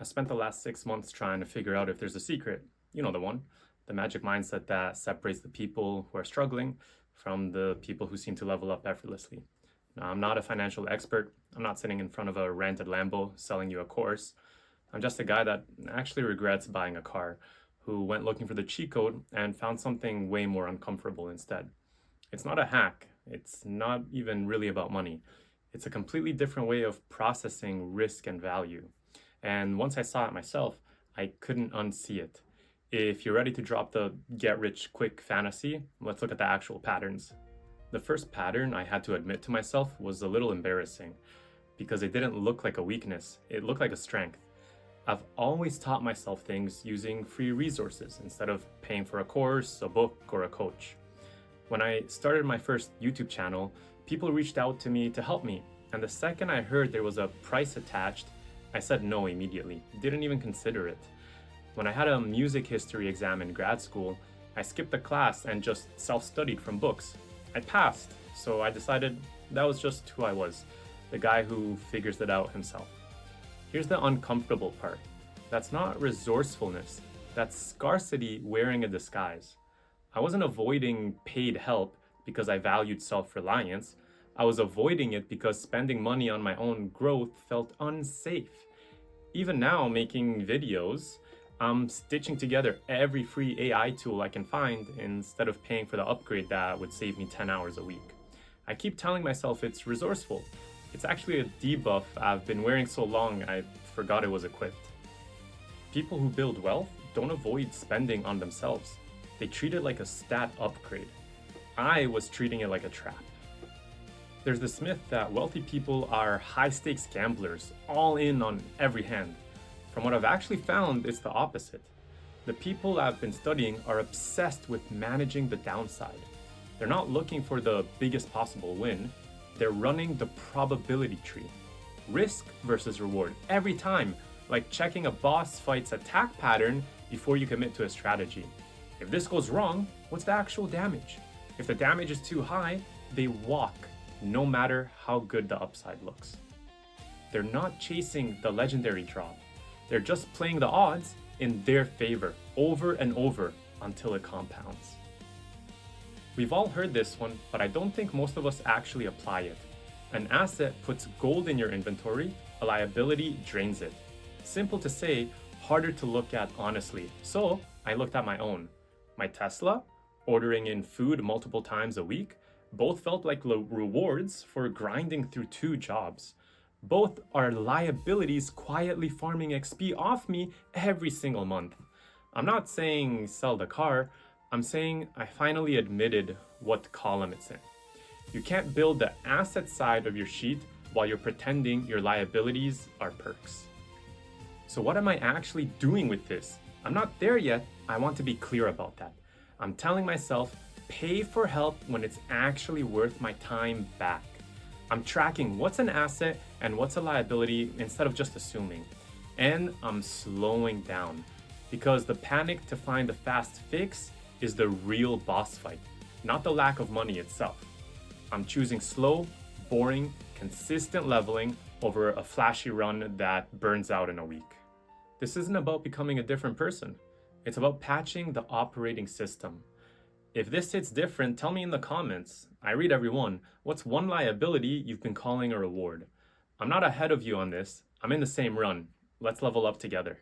I spent the last 6 months trying to figure out if there's a secret. You know the one. The magic mindset that separates the people who are struggling from the people who seem to level up effortlessly. Now, I'm not a financial expert. I'm not sitting in front of a rented Lambo selling you a course. I'm just a guy that actually regrets buying a car, who went looking for the cheat code and found something way more uncomfortable instead. It's not a hack. It's not even really about money. It's a completely different way of processing risk and value. And once I saw it myself, I couldn't unsee it. If you're ready to drop the get rich quick fantasy, let's look at the actual patterns. The first pattern, I had to admit to myself, was a little embarrassing because it didn't look like a weakness, it looked like a strength. I've always taught myself things using free resources instead of paying for a course, a book, or a coach. When I started my first YouTube channel, people reached out to me to help me, and the second I heard there was a price attached, I said no immediately, didn't even consider it. When I had a music history exam in grad school, I skipped the class and just self-studied from books. I passed, so I decided that was just who I was, the guy who figures it out himself. Here's the uncomfortable part. That's not resourcefulness, that's scarcity wearing a disguise. I wasn't avoiding paid help because I valued self-reliance. I was avoiding it because spending money on my own growth felt unsafe. Even now, making videos, I'm stitching together every free AI tool I can find instead of paying for the upgrade that would save me 10 hours a week. I keep telling myself it's resourceful. It's actually a debuff I've been wearing so long I forgot it was equipped. People who build wealth don't avoid spending on themselves. They treat it like a stat upgrade. I was treating it like a trap. There's this myth that wealthy people are high-stakes gamblers, all in on every hand. From what I've actually found, it's the opposite. The people I've been studying are obsessed with managing the downside. They're not looking for the biggest possible win. They're running the probability tree. Risk versus reward every time, like checking a boss fight's attack pattern before you commit to a strategy. If this goes wrong, what's the actual damage? If the damage is too high, they walk, no matter how good the upside looks. They're not chasing the legendary drop. They're just playing the odds in their favor over and over until it compounds. We've all heard this one, but I don't think most of us actually apply it. An asset puts gold in your inventory, a liability drains it. Simple to say, harder to look at honestly. So I looked at my own. My Tesla, ordering in food multiple times a week, both felt like rewards for grinding through 2 jobs. Both are liabilities quietly farming XP off me every single month. I'm not saying sell the car, I'm saying I finally admitted what column it's in. You can't build the asset side of your sheet while you're pretending your liabilities are perks. So what am I actually doing with this? I'm not there yet. I want to be clear about that. I'm telling myself, pay for help when it's actually worth my time back. I'm tracking what's an asset and what's a liability instead of just assuming. And I'm slowing down because the panic to find the fast fix is the real boss fight, not the lack of money itself. I'm choosing slow, boring, consistent leveling over a flashy run that burns out in a week. This isn't about becoming a different person. It's about patching the operating system. If this hits different, tell me in the comments. I read every one. What's one liability you've been calling a reward? I'm not ahead of you on this. I'm in the same run. Let's level up together.